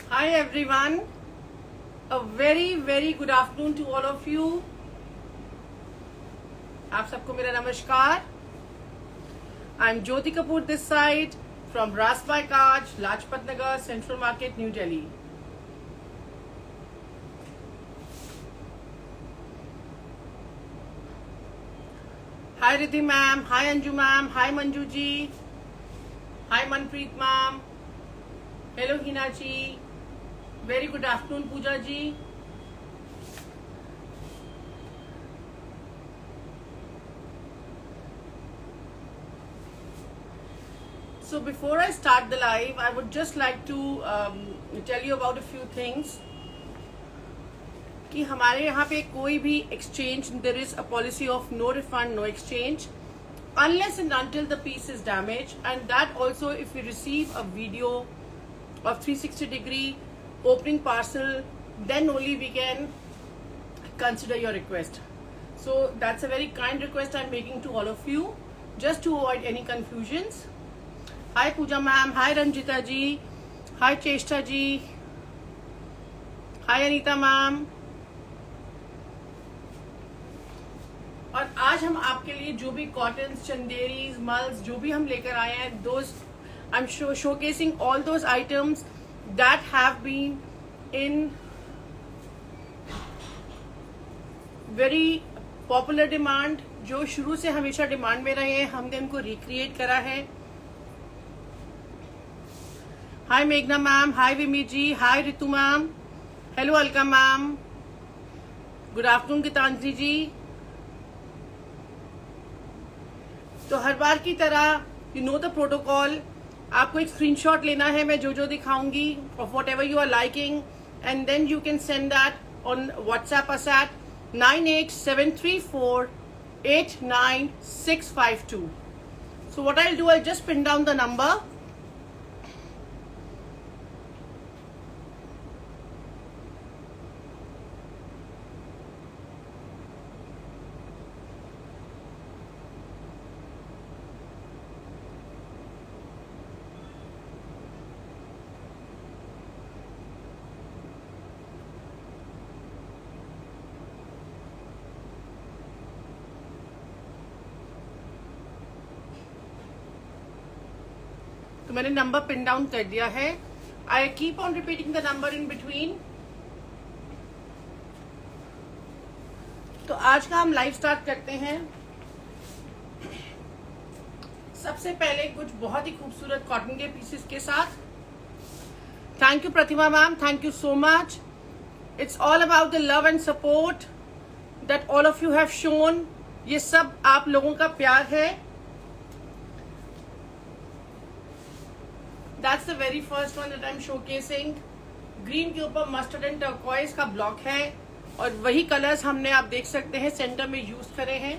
Hi everyone, a very good afternoon to all of you. आप सबको मेरा नमस्कार. I'm Jyoti Kapoor this side from Ras by Kaj, Lajpat Nagar, Central Market, New Delhi. Hi Riddhi ma'am, hi Anju ma'am, hi Manju ji, hi Manpreet ma'am, hello Hina ji. Very good afternoon, Pooja ji. So before I start the live, I would just like to tell you about a few things. कि हमारे यहाँ पे कोई भी exchange, there is a policy of no refund, no exchange, unless and until the piece is damaged, and that also if we receive a video of 360-degree opening parcel, then only we can consider your request. So that's a very kind request I'm making to all of you, just to avoid any confusions. Hi Pooja ma'am, hi Ranjita ji, hi Cheshta ji, hi Anita ma'am. और आज हम आपके लिए जो भी cottons, चंदेरीज, mulls जो भी हम लेकर आए हैं, those I'm showcasing all those items that have been in very popular demand, जो शुरू से हमेशा डिमांड में रहे हैं, हमने उनको रिक्रिएट करा है. हाय मेघना ma'am, hi Vimi ji, hi Ritu ma'am, hello Alka ma'am, good afternoon Geetanjali ji. तो हर बार की तरह यू नो द प्रोटोकॉल. आपको एक स्क्रीनशॉट लेना है, मैं जो जो दिखाऊंगी of whatever you are liking, and then you can send that on WhatsApp us at 9873489652. So what I'll do, I'll just pin down the number. तो मैंने नंबर पिन डाउन कर दिया है. I keep on repeating the number in between. तो आज का हम live start करते हैं. सबसे पहले कुछ बहुत ही खूबसूरत कॉटन के पीसेस के साथ. Thank you Pratima ma'am, thank you so much. It's all about the love and support that all of you have shown. ये सब आप लोगों का प्यार है. That's the very first one that I'm showcasing. Green के ऊपर मस्टर्ड एंड टर्कोइज का ब्लॉक है, और वही कलर्स हमने आप देख सकते हैं सेंटर में यूज करे हैं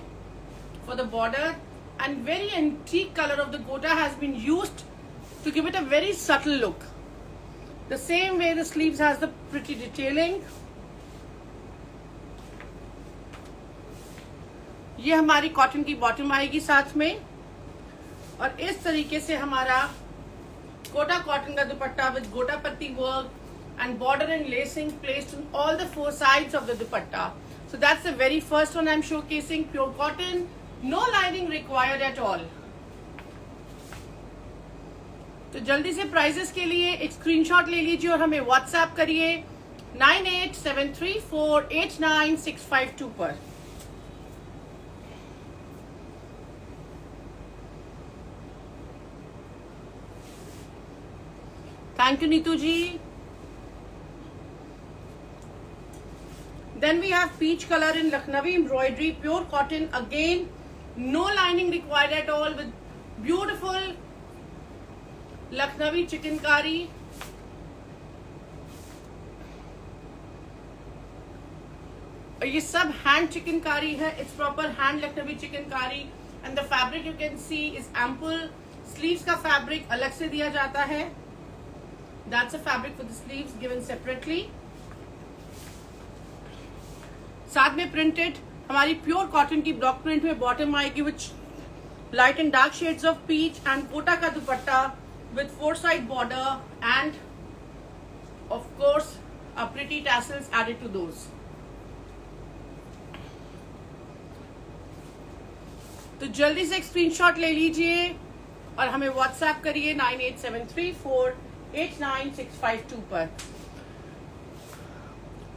for the border. And very antique colour of the gota has been used to give it a very subtle look. The same way the sleeves has the pretty detailing. ये हमारी कॉटन की bottom आएगी साथ में, और इस तरीके से हमारा गोटा कॉटन का दुपट्टा विद गोटा पत्ती work and border and lacing placed on all the four sides of the dupatta. So that's the very first one I'm showcasing. Pure cotton, no lining required at all. तो जल्दी से prices के लिए एक screenshot ले लीजिए और हमें व्हाट्सएप करिए 9873489652 पर. Thank you Neetu ji. Then we have peach color in Lucknowi embroidery, pure cotton. Again, no lining required at all, with beautiful Lucknowi chikankari. ये सब hand chikankari है. It's proper hand Lucknowi chikankari, and the fabric you can see is ample. Sleeves का fabric अलग से दिया जाता है. That's a fabric for the sleeves given separately. साथ में प्रिंटेड हमारी प्योर कॉटन की ब्लॉक प्रिंट में बॉटम आएगी which light and dark shades of peach, and Kota का dupatta with 4-side border and of course pretty tassels added to those. तो जल्दी से एक स्क्रीनशॉट ले लीजिए और हमें व्हाट्सएप करिए 9873489652 पर।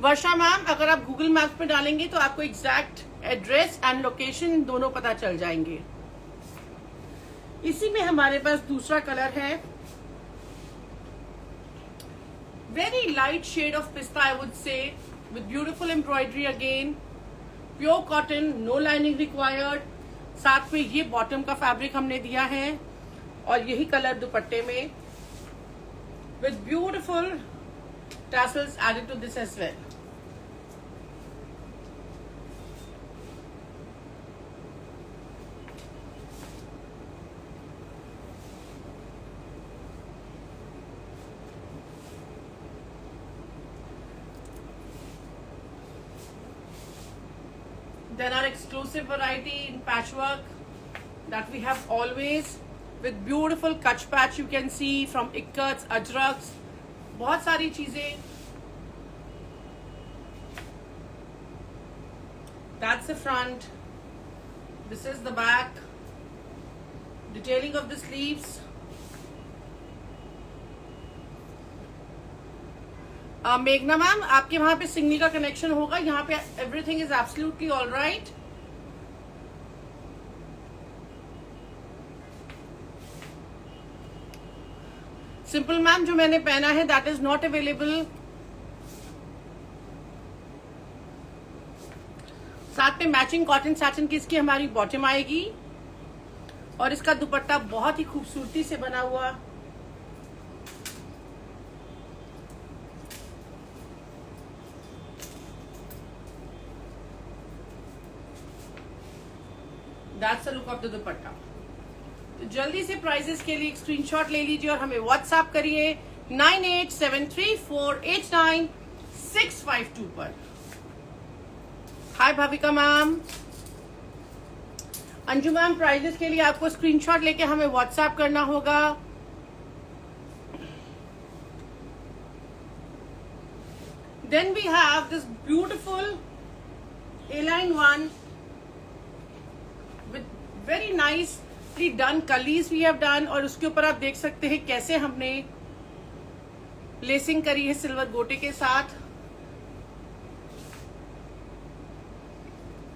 वर्षा मैम, अगर आप गूगल मैप पे डालेंगे तो आपको एग्जैक्ट एड्रेस एंड लोकेशन दोनों पता चल जाएंगे। इसी में हमारे पास दूसरा कलर है, very light shade of pista I would say, with beautiful embroidery again, pure cotton, no lining required. साथ में ये बॉटम का फैब्रिक हमने दिया है और यही कलर दुपट्टे में, with beautiful tassels added to this as well. Then our exclusive variety in patchwork that we have always, with beautiful kutch patch you can see from ikkats, ajraks, बहुत सारी चीजें। That's the front, this is the back, detailing of the sleeves. मेघना ma'am, आपके वहां पे signal का connection होगा, यहाँ पे everything is absolutely all right. Simple ma'am, जो मैंने पहना है दैट इज नॉट अवेलेबल। साथ में मैचिंग कॉटन सैटिन की इसकी हमारी बॉटम आएगी और इसका दुपट्टा बहुत ही खूबसूरती से बना हुआ। That's the look of the दुपट्टा। तो जल्दी से प्राइजेस के लिए एक स्क्रीनशॉट ले लीजिए और हमें व्हाट्सएप करिए 9873489652 पर। Hi Bhavika ma'am. Anju ma'am, prizes के लिए आपको स्क्रीनशॉट लेके हमें व्हाट्सएप करना होगा। Then we have this beautiful A-line one with very nicely done kalis we have done, और उसके ऊपर आप देख सकते हैं कैसे हमने लेसिंग करी है सिल्वर गोटे के साथ।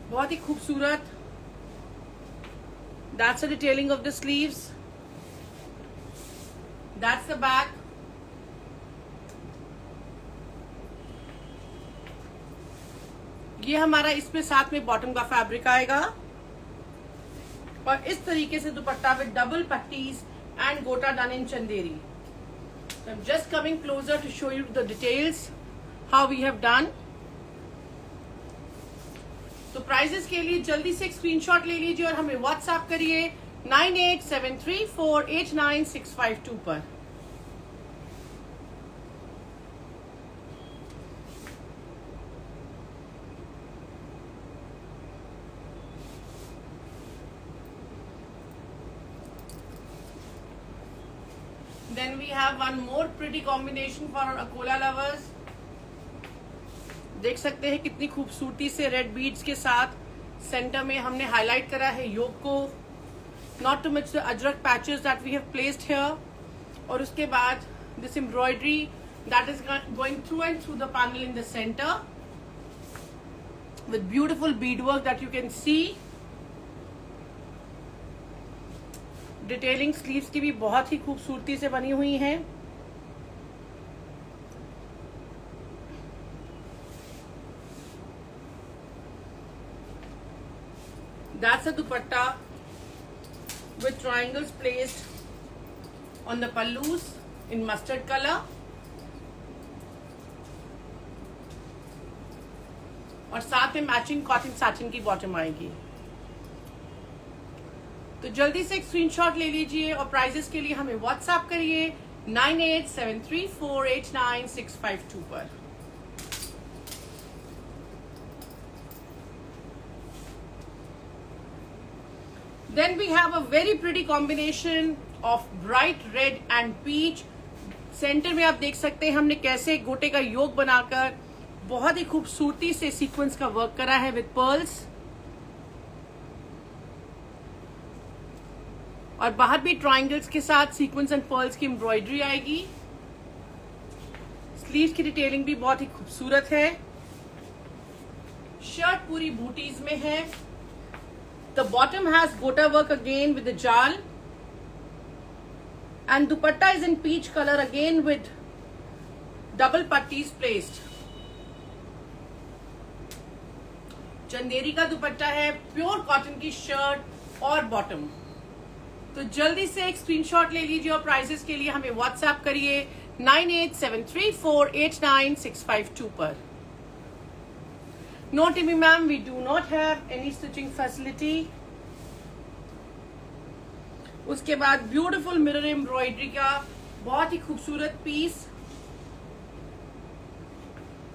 बहुत ही खूबसूरत। That's the detailing of the sleeves. That's the back. ये हमारा इसमें साथ में बॉटम का फैब्रिक आएगा और इस तरीके से दुपट्टा विद डबल पट्टीज एंड गोटा done in Chanderi. I'm just coming closer to show you the details how we have done. तो प्राइजेस के लिए जल्दी से एक स्क्रीनशॉट ले लीजिए और हमें व्हाट्सएप करिए 9873489652 पर। Then we have one more pretty combination for our Akola lovers. देख सकते हैं कितनी खूबसूरती से रेड बीड्स के साथ सेंटर में हमने हाईलाइट करा है योग को, not too much the Ajrakh patches that we have placed here, और उसके बाद this embroidery that is going through and through the panel in the centre with beautiful bead work that you can see. Detailing sleeves की भी बहुत ही खूबसूरती से बनी हुई है। That's a dupatta with triangles placed on the pallus in mustard color, और साथ में मैचिंग कॉटन सैटिन की बॉटम आएगी। तो जल्दी से एक स्क्रीनशॉट ले लीजिए और प्राइजेस के लिए हमें व्हाट्सएप करिए 9873489652 पर। Then we have a very pretty combination of bright red and peach, centre में आप देख सकते हैं हमने कैसे गोटे का योग बनाकर बहुत ही खूबसूरती से सीक्वेंस का वर्क करा है विद पर्ल्स, और बाहर भी ट्रायंगल्स के साथ सीक्वेंस एंड पर्ल्स की एम्ब्रॉयडरी आएगी। स्लीव्स की डिटेलिंग भी बहुत ही खूबसूरत है। शर्ट पूरी बूटीज में है। द बॉटम हैज गोटा वर्क अगेन विद द जाल, and dupatta is in peach color again with double pattis placed. Chanderi का दुपट्टा है, प्योर कॉटन की शर्ट और बॉटम। तो जल्दी से एक स्क्रीनशॉट ले लीजिए और प्राइसेस के लिए हमें व्हाट्सएप करिए 9873489652 पर। No Timmy ma'am, we do not have any stitching facility. उसके बाद ब्यूटीफुल मिरर एम्ब्रॉयडरी का बहुत ही खूबसूरत piece.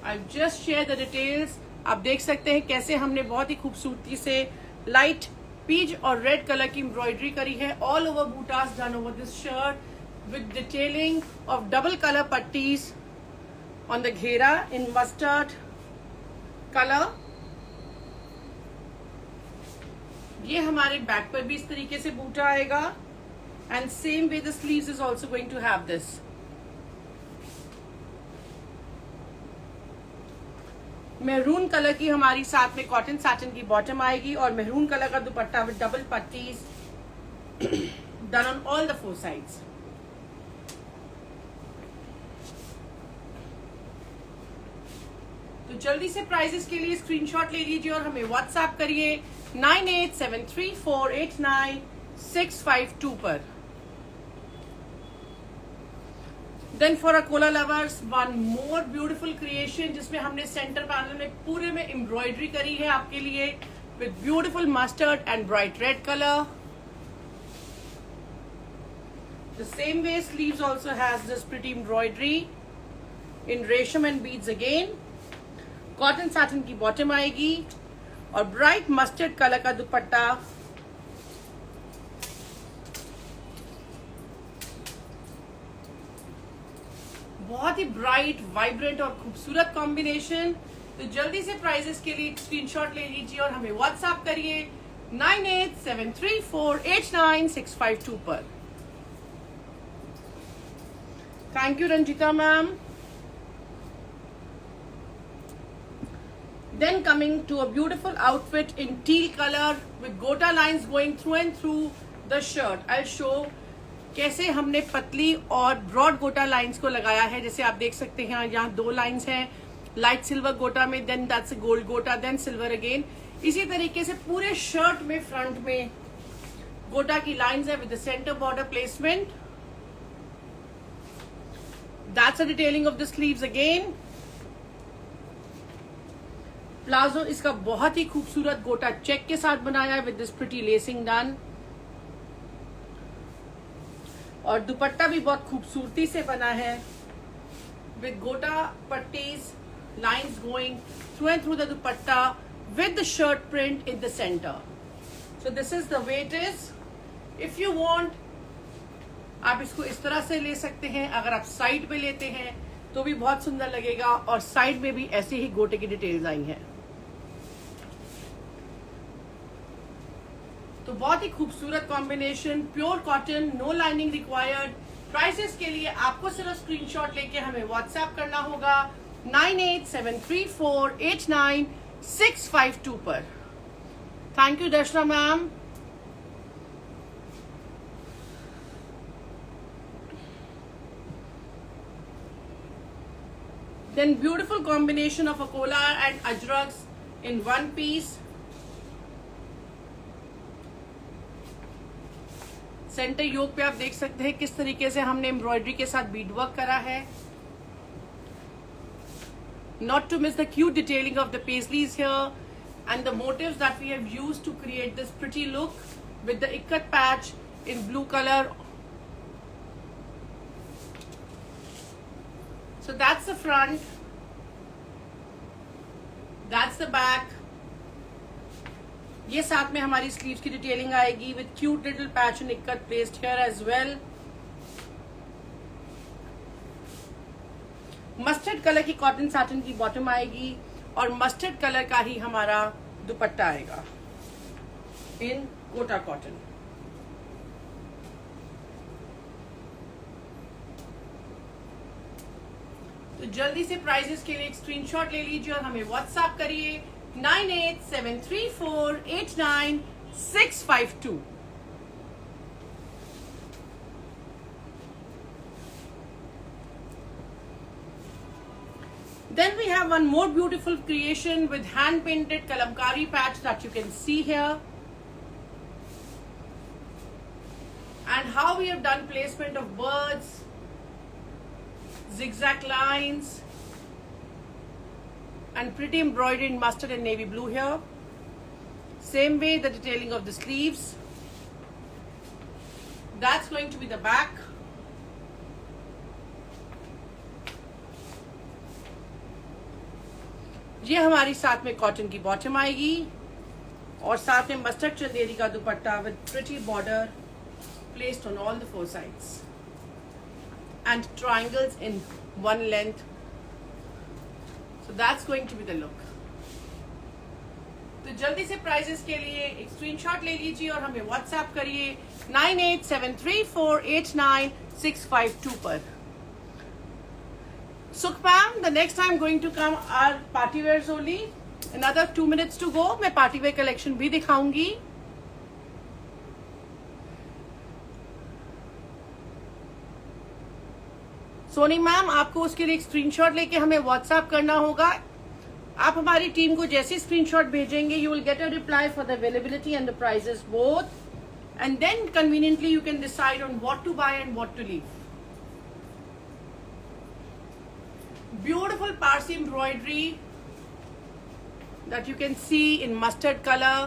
I just share the details. आप देख सकते हैं कैसे हमने बहुत ही खूबसूरती से लाइट पीच और रेड कलर की एम्ब्रॉयडरी करी है all over bootas done over this shirt with detailing of double colour pattis on the ghera in mustard colour. ये हमारे बैक पर भी इस तरीके से बूटा आएगा and same way the sleeves is also going to have this. Maroon colour की हमारी साथ में कॉटन सैटिन की बॉटम आएगी और मेहरून कलर का dupatta with double pattis done on all the four sides. तो जल्दी से प्राइजेस के लिए स्क्रीनशॉट ले लीजिए और हमें व्हाट्सएप करिए 9873489652 पर। Then for Akola lovers one more beautiful creation जिसमें हमने सेंटर पैनल में पूरे में एम्ब्रॉयडरी करी है आपके लिए with beautiful mustard and bright red colour. The same way sleeves also has this pretty embroidery in resham and beads again. Cotton satin की बॉटम आएगी और ब्राइट मस्टर्ड कलर का दुपट्टा। बहुत ही ब्राइट वाइब्रेंट और खूबसूरत कॉम्बिनेशन। तो जल्दी से प्राइजेस के लिए स्क्रीनशॉट ले लीजिए और हमें व्हाट्सएप करिए 9873489652 पर। Thank you Ranjita ma'am. Then coming to a beautiful outfit in teal color with gota lines going through and through the shirt. I'll show कैसे हमने पतली और ब्रॉड गोटा लाइंस को लगाया है। जैसे आप देख सकते हैं यहाँ दो लाइंस हैं लाइट सिल्वर गोटा में, देन दैट्स गोल्ड गोटा, देन सिल्वर अगेन। इसी तरीके से पूरे शर्ट में फ्रंट में गोटा की लाइंस है with the centre border placement. That's a detailing of the sleeves again. Palazzo इसका बहुत ही खूबसूरत गोटा चेक के साथ बनाया है with this pretty lacing done, और दुपट्टा भी बहुत खूबसूरती से बना है with gota pattis lines going through and through the dupatta with the shirt print in the centre. So this is the way it is. If you want आप इसको इस तरह से ले सकते हैं, अगर आप साइड पे लेते हैं तो भी बहुत सुंदर लगेगा, और साइड में भी ऐसे ही गोटे की डिटेल्स आई हैं। तो बहुत ही खूबसूरत combination, pure cotton, no lining required. Prices के लिए आपको सिर्फ स्क्रीनशॉट लेके हमें व्हाट्सएप करना होगा 9873489652 पर। Thank you Darshana ma'am. Then beautiful combination of Akola and Ajraks in one piece. Centre yoke पे आप देख सकते हैं किस तरीके से हमने एम्ब्रॉयडरी के साथ बीड वर्क करा है। Not to miss the cute detailing of the paisleys here and the motifs that we have used to create this pretty look with the ikat patch in blue color. So that's the front, that's the back. ये साथ में हमारी sleeves की detailing आएगी with cute little patch and ikat placed here as well. Mustard colour की cotton satin की bottom आएगी और मस्टर्ड कलर का ही हमारा दुपट्टा आएगा इन कोटा कॉटन। तो जल्दी से प्राइजेस के लिए एक स्क्रीनशॉट ले लीजिए और हमें व्हाट्सएप करिए 9873489652। Then we have one more beautiful creation with hand painted kalamkari patch that you can see here. And how we have done placement of birds, zigzag lines, and pretty embroidery in mustard and navy blue here. Same way the detailing of the sleeves. That's going to be the back. ये हमारी साथ में cotton की bottom आएगी और साथ में mustard Chanderi का dupatta with pretty border placed on all the four sides and triangles in one length. So that's going to be the look. तो जल्दी से प्राइजेस के लिए एक स्क्रीनशॉट ले लीजिए और हमें व्हाट्सएप करिए 9873489652 पर। Sukhpam, the next time going to come are party wears only. Another 2 minutes to go. मैं party wear collection भी दिखाऊंगी। सोनी मैम, आपको उसके लिए एक स्क्रीनशॉट लेके हमें व्हाट्सएप करना होगा। आप हमारी टीम को जैसे स्क्रीनशॉट भेजेंगे, you will get a reply for the availability and the prices both, and then conveniently you can decide on what to buy and what to leave. Beautiful Parsi embroidery that you can see in mustard color,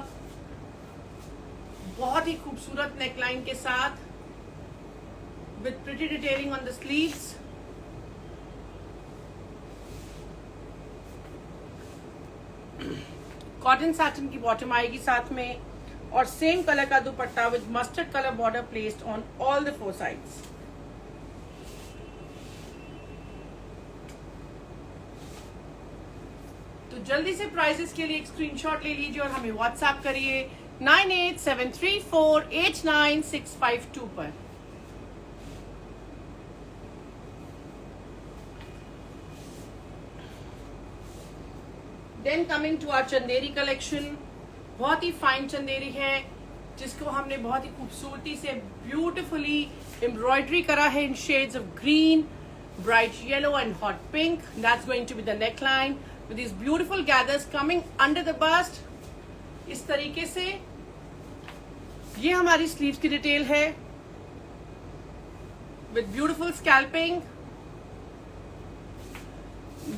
बहुत ही खूबसूरत neckline के साथ with pretty detailing on the sleeves. Cotton satin की bottom आएगी साथ में और सेम कलर का dupatta with mustard colour border placed on all the four sides. तो जल्दी से प्राइजेस के लिए एक स्क्रीनशॉट ले लीजिए और हमें व्हाट्सएप करिए 9873489652 पर। Then coming to our Chanderi collection, बहुत ही फाइन चंदेरी है जिसको हमने बहुत ही खूबसूरती से ब्यूटिफुली एम्ब्रॉयडरी करा है in shades of green, bright yellow and hot pink. That's going to be the neckline with these beautiful gathers coming under the bust। इस तरीके से ये हमारी स्लीव्स की डिटेल है with beautiful scalping।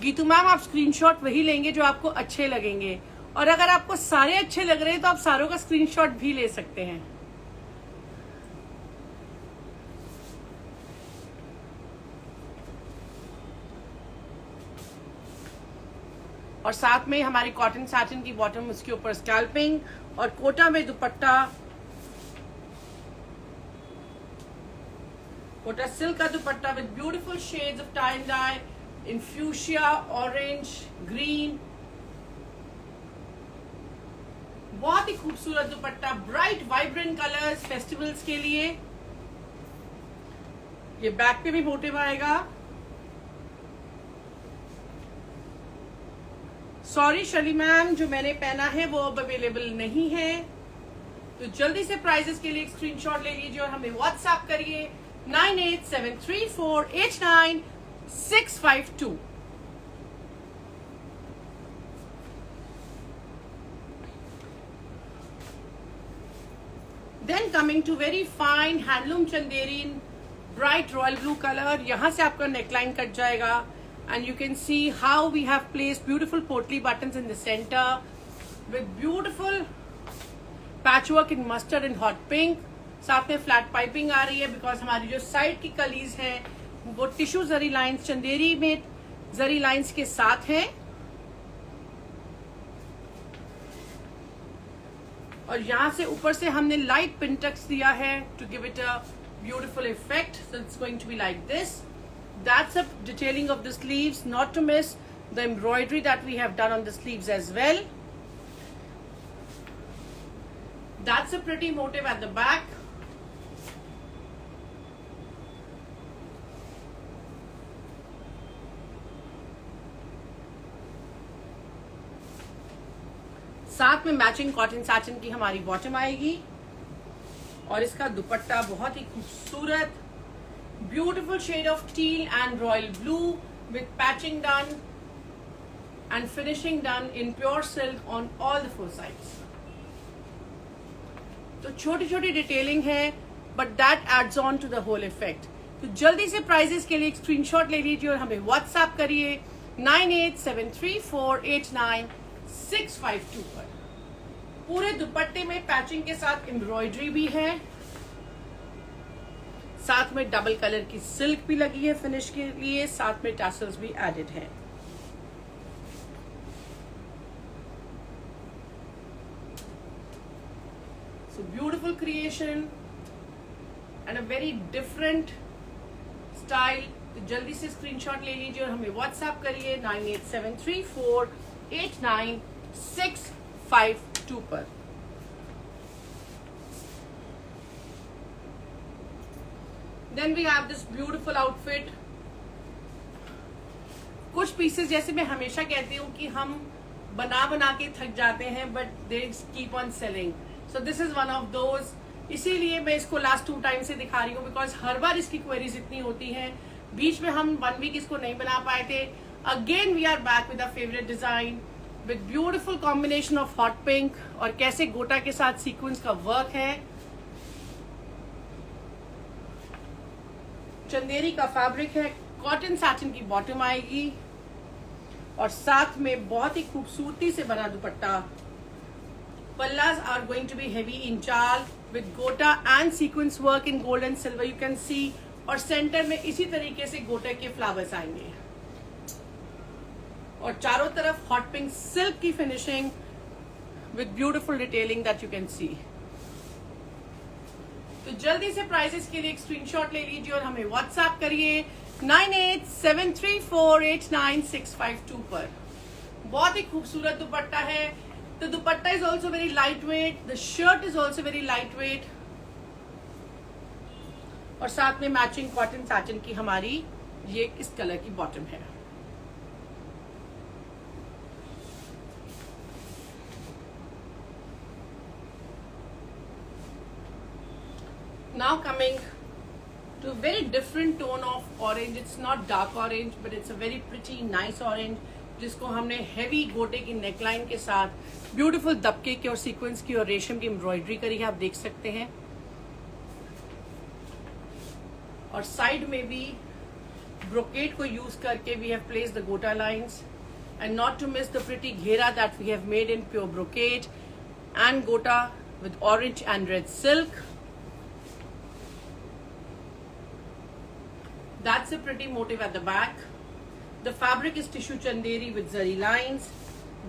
Geetu ma'am, आप स्क्रीनशॉट वही लेंगे जो आपको अच्छे लगेंगे, और अगर आपको सारे अच्छे लग रहे हैं तो आप सारों का स्क्रीनशॉट भी ले सकते हैं। और साथ में हमारी कॉटन सैटिन की बॉटम, उसके ऊपर स्कैल्पिंग और कोटा में दुपट्टा, कोटा सिल्क का dupatta with beautiful shades of tie and dye in fuchsia, orange, green. बहुत ही खूबसूरत dupatta, bright vibrant colours festivals के लिए। ये बैक पे भी मोटिव आएगा। सॉरी शली मैम, जो मैंने पहना है वो अब अवेलेबल नहीं है। तो जल्दी से प्राइजेस के लिए एक स्क्रीनशॉट ले लीजिए और हमें व्हाट्सएप करिए 9873489652। Then coming to very fine handloom Chanderi in bright royal blue colour. यहां से आपका नेकलाइन कट जाएगा and you can see how we have placed beautiful potli buttons in the center with beautiful patchwork in mustard and hot pink। साथ में flat piping आ रही है because हमारी जो साइड की कलीज हैं वो टिश्यू जरी लाइंस, चंदेरी में जरी लाइंस के साथ हैं। और यहां से ऊपर से हमने लाइट पिंटक्स दिया है to give it a beautiful effect. So it's going to be like this. That's a detailing of the sleeves, not to miss the embroidery that we have done on the sleeves as well. That's a pretty motif at the back. साथ में matching cotton satin की हमारी bottom आएगी और इसका दुपट्टा बहुत ही खूबसूरत beautiful shade of teal and royal blue with patching done and finishing done in pure silk on all the 4 sides. तो छोटी छोटी डिटेलिंग है but that adds on to the whole effect. तो जल्दी से प्राइजेस के लिए एक स्क्रीनशॉट ले लीजिए और हमें व्हाट्सएप करिए 9873489652 पर। पूरे दुपट्टे में पैचिंग के साथ एम्ब्रॉयडरी भी है, साथ में डबल कलर की सिल्क भी लगी है फिनिश के लिए, साथ में टैसल्स भी एडेड है। So beautiful creation and a very different style. तो जल्दी से स्क्रीनशॉट ले लीजिए और हमें व्हाट्सएप करिए 9873489652 पर। Then we have this beautiful outfit. कुछ पीसेस जैसे मैं हमेशा कहती हूँ कि हम बना बना के थक जाते हैं but they keep on selling, so this is one of those. इसीलिए मैं इसको लास्ट 2 टाइम से दिखा रही हूँ बिकॉज हर बार इसकी क्वेरीज इतनी होती हैं। बीच में हम 1 वीक इसको नहीं बना पाए थे। Again we are back with a favourite design with beautiful combination of hot pink और कैसे गोटा के साथ सीक्वेंस का वर्क है। चंदेरी का फैब्रिक है, कॉटन सैटिन की बॉटम आएगी और साथ में बहुत ही खूबसूरती से बना dupatta. Pallas are going to be heavy in चाल with gota and sequins work in gold and silver, you can see. और सेंटर में इसी तरीके से गोटा के फ्लावर्स आएंगे और चारों तरफ हॉट पिंक सिल्क की finishing with beautiful detailing that you can सी। तो जल्दी से प्राइसेस के लिए एक स्क्रीनशॉट ले लीजिए और हमें व्हाट्सएप करिए 9873489652 पर। बहुत ही खूबसूरत दुपट्टा है। तो दुपट्टा is also very light weight, the shirt is also very light weight और साथ में मैचिंग कॉटन सैटिन की हमारी ये इस कलर की बॉटम है। Now coming to a very different tone of orange. It's not dark orange, but it's a very pretty, nice orange, जिसको हमने हेवी गोटे की नेकलाइन के साथ ब्यूटीफुल दबके की और सीक्वेंस की और रेशम की एम्ब्रॉयडरी करी है, आप देख सकते हैं। और साइड में भी ब्रोकेट को यूज करके we have place the gota lines and not to miss the pretty ghera that we have made in pure brocade and gota with orange and red silk. That's a pretty motif at the back. The fabric is tissue chanderi with zari lines.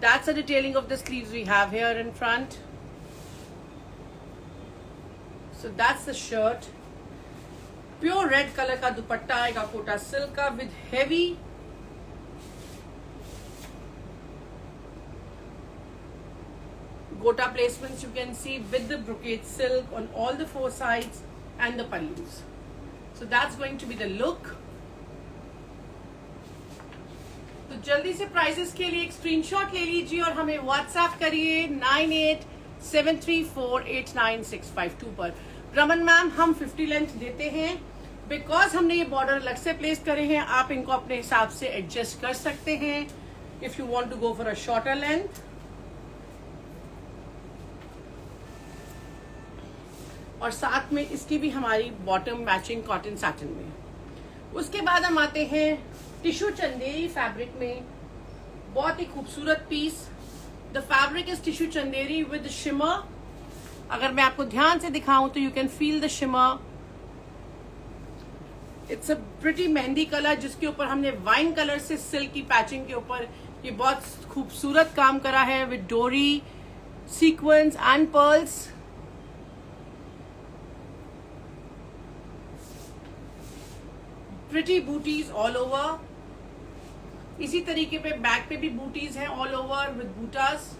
That's a detailing of the sleeves we have here in front. So that's the shirt. Pure red color का दुपट्टा आएगा Kota silk का with heavy gota placements you can see with the brocade silk on all the 4 sides and the pallus. So that's going to be the look. तो जल्दी से prices के लिए एक screenshot ले लीजिए और हमें व्हाट्सएप करिए 9873489652 पर। रमन मैम हम 50 लेंथ देते हैं बिकॉज हमने ये बॉर्डर अलग से प्लेस करे हैं। आप इनको अपने हिसाब से एडजस्ट कर सकते हैं if you want to go for a shorter length. और साथ में इसकी भी हमारी बॉटम मैचिंग कॉटन सैटिन में। उसके बाद हम आते हैं टिश्यू चंदेरी फैब्रिक में, बहुत ही खूबसूरत piece. The fabric is tissue Chanderi with shimmer. अगर मैं आपको ध्यान से दिखाऊं तो you can feel the shimmer. It's a pretty mehndi colour जिसके ऊपर हमने वाइन कलर से सिल्क की पैचिंग के ऊपर ये बहुत खूबसूरत काम करा है विद डोरी sequence and pearls. Pretty booties all over. इसी तरीके पे बैक पे भी बूटीज हैं ऑल ओवर विद बूटास।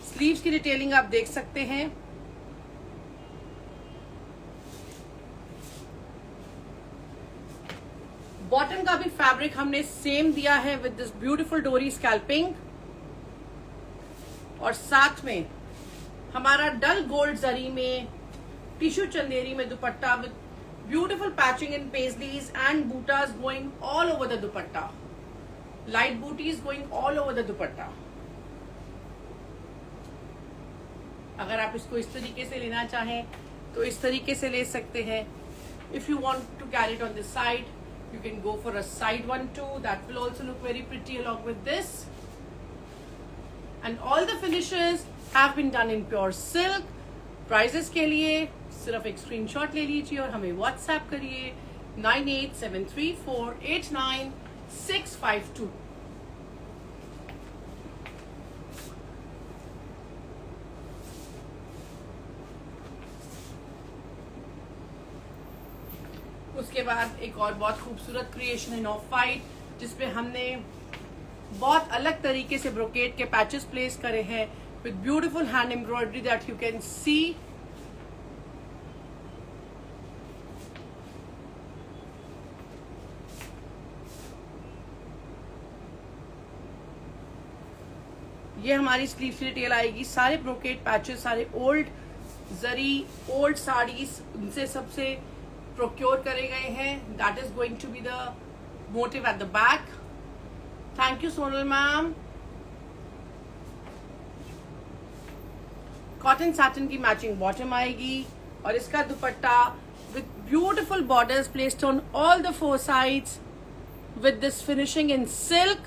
स्लीव्स की डिटेलिंग आप देख सकते हैं। बॉटम का भी फैब्रिक हमने सेम दिया है विद दिस ब्यूटीफुल डोरी स्कैल्पिंग, और साथ में हमारा डल गोल्ड जरी में टिश्यू चंदेरी में dupatta with beautiful patching in paisleys and bootas going all over the dupatta, light bootis going all over the dupatta. अगर आप इसको इस तरीके से लेना चाहें तो इस तरीके से ले सकते हैं। If you want to carry it on this side, you can go for a side one too. That will also look very pretty along with this. And all the finishes have been done in pure silk. Prices के लिए सिर्फ एक screenshot ले लीजिए और हमें WhatsApp करिए 9873489652। उसके बाद एक और बहुत खूबसूरत क्रिएशन है ऑफ वाइट, जिसपे हमने बहुत अलग तरीके से ब्रोकेड के पैचेस प्लेस करे हैं with beautiful hand embroidery that you can see. ये हमारी स्लीव की डिटेल आएगी। सारे ब्रोकेड पैचेस, सारे ओल्ड जरी, ओल्ड साड़ीज, उनसे सबसे प्रोक्योर करे गए हैं। That is going to be the motive at the back. Thank you Sonal ma'am. Cotton satin की मैचिंग बॉटम आएगी और इसका dupatta with beautiful borders placed on all the four sides with this finishing in silk.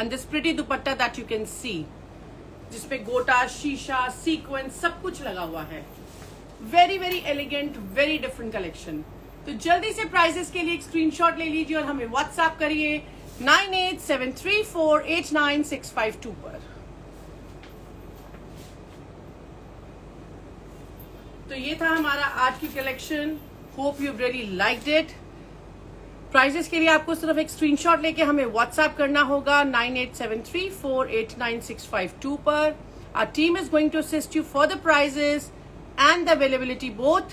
And this pretty dupatta that you can see, जिसपे गोटा, शीशा, sequence सब कुछ लगा हुआ है। Very very elegant, very different collection. तो जल्दी से प्राइसेस के लिए एक स्क्रीनशॉट ले लीजिए और हमें व्हाट्सएप करिए 9873489652 पर। तो ये था हमारा आज की collection. Hope you really liked it. Prices के लिए आपको सिर्फ एक स्क्रीनशॉट लेके हमें व्हाट्सएप करना होगा 9873489652 पर। Our team is going to assist you for the prices and the availability both.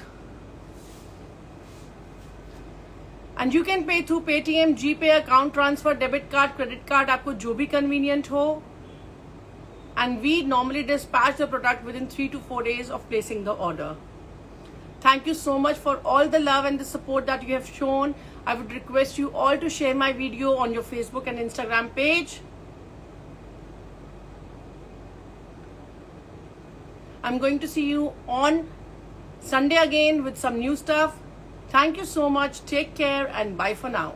And you can pay through Paytm, GPay, account transfer, debit card, credit card, आपको जो भी convenient हो. And we normally dispatch the product within 3 to 4 days of placing the order. Thank you so much for all the love and the support that you have shown. I would request you all to share my video on your Facebook and Instagram page. I'm going to see you on Sunday again with some new stuff. Thank you so much. Take care and bye for now.